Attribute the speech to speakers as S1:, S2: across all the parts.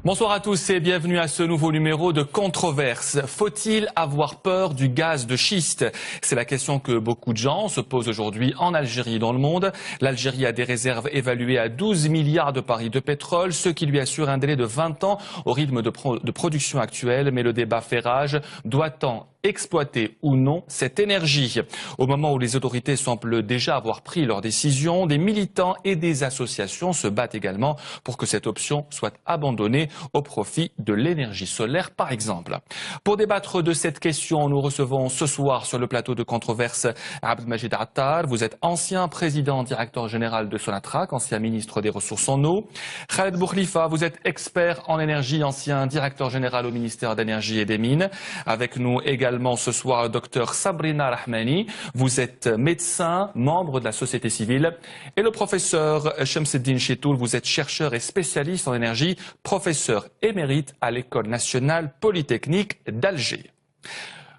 S1: Bonsoir à tous et bienvenue à ce nouveau numéro de Controverse. Faut-il avoir peur du gaz de schiste? C'est la question que beaucoup de gens se posent aujourd'hui en Algérie et dans le monde. L'Algérie a des réserves évaluées à 12 milliards de barils de pétrole, ce qui lui assure un délai de 20 ans au rythme de production actuel. Mais le débat fait rage. Doit-on exploiter ou non cette énergie? Au moment où les autorités semblent déjà avoir pris leur décision, des militants et des associations se battent également pour que cette option soit abandonnée au profit de l'énergie solaire, par exemple. Pour débattre de cette question, nous recevons ce soir sur le plateau de Controverse Abdelmajid Attar. Vous êtes ancien président directeur général de Sonatrach, ancien ministre des Ressources en eau. Khaled Boukhlifa, vous êtes expert en énergie, ancien directeur général au ministère d'énergie et des mines. Avec nous également ce soir le docteur Sabrina Rahmani. Vous êtes médecin, membre de la société civile. Et le professeur Shamseddine Chitoul, vous êtes chercheur et spécialiste en énergie, professeur émérite à l'École nationale polytechnique d'Alger.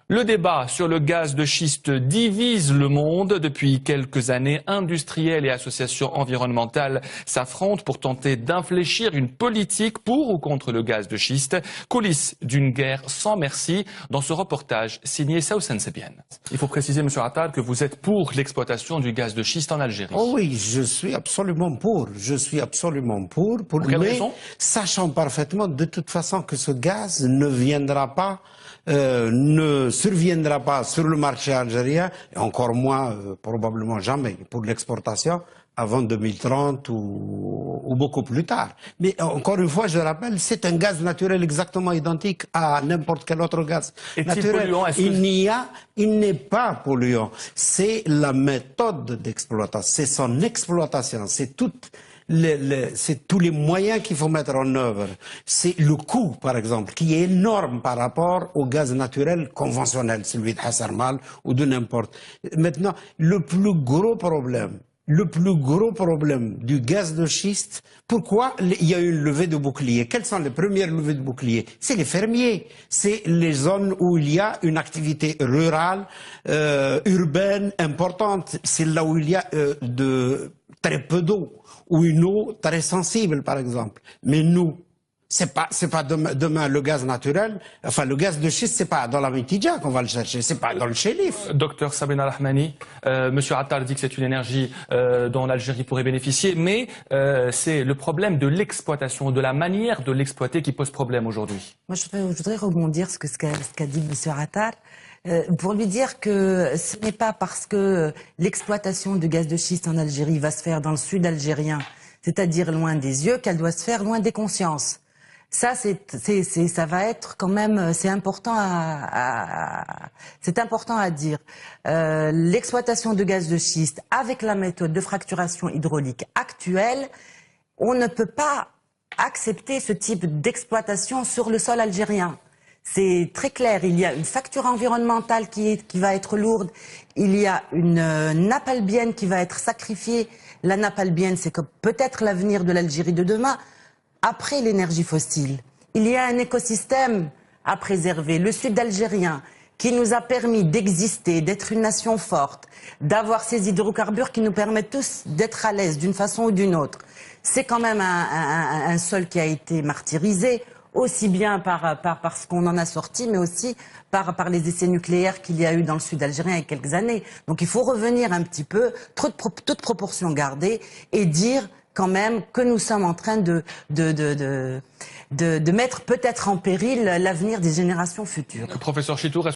S1: Le débat sur le gaz de schiste divise le monde. Depuis quelques années, industriels et associations environnementales s'affrontent pour tenter d'infléchir une politique pour ou contre le gaz de schiste. Coulisses d'une guerre sans merci dans ce reportage signé Saoussen Sebian. Il faut préciser, Monsieur Attal, que vous êtes pour l'exploitation du gaz de schiste en Algérie.
S2: Oh oui, je suis absolument pour. Je suis absolument pour.
S1: Pour quelle raison?
S2: Sachant parfaitement de toute façon que ce gaz ne viendra pas ne surviendra pas sur le marché algérien, et encore moins, probablement jamais, pour l'exportation, avant 2030 ou beaucoup plus tard. Mais encore une fois, je rappelle, c'est un gaz naturel exactement identique à n'importe quel autre gaz naturel. Il n'est pas polluant. C'est la méthode d'exploitation, c'est son exploitation, c'est tous les moyens qu'il faut mettre en œuvre. C'est le coût, par exemple, qui est énorme par rapport au gaz naturel conventionnel, celui de Hasarmal ou de n'importe. Maintenant, le plus gros problème du gaz de schiste, pourquoi il y a eu une levée de bouclier? Quelles sont les premières levées de bouclier? C'est les fermiers, c'est les zones où il y a une activité rurale, urbaine, importante. C'est là où il y a de très peu d'eau, ou une eau très sensible, par exemple. Mais nous, c'est pas demain le gaz naturel, enfin le gaz de schiste, c'est pas dans la Mitidja qu'on va le chercher, c'est pas dans le Chérif.
S1: Docteur Sabrina Rahmani, Monsieur Attal dit que c'est une énergie dont l'Algérie pourrait bénéficier, mais c'est le problème de l'exploitation, de la manière de l'exploiter qui pose problème aujourd'hui.
S3: Moi, je voudrais rebondir sur ce qu'a dit Monsieur Attal. Pour lui dire que ce n'est pas parce que l'exploitation du gaz de schiste en Algérie va se faire dans le sud algérien, c'est-à-dire loin des yeux, qu'elle doit se faire loin des consciences. Ça, ça va être quand même, c'est important à dire. L'exploitation de gaz de schiste avec la méthode de fracturation hydraulique actuelle, on ne peut pas accepter ce type d'exploitation sur le sol algérien. C'est très clair, il y a une facture environnementale qui va être lourde, il y a une nappe albienne qui va être sacrifiée. La nappe albienne, c'est peut-être l'avenir de l'Algérie de demain, après l'énergie fossile. Il y a un écosystème à préserver, le sud algérien, qui nous a permis d'exister, d'être une nation forte, d'avoir ces hydrocarbures qui nous permettent tous d'être à l'aise d'une façon ou d'une autre. C'est quand même un sol qui a été martyrisé, aussi bien par ce qu'on en a sorti, mais aussi par les essais nucléaires qu'il y a eu dans le sud algérien il y a quelques années. Donc il faut revenir un petit peu, toute proportion gardée, et dire quand même que nous sommes en train de mettre peut-être en péril l'avenir des générations futures.
S1: Professeur Chitoul,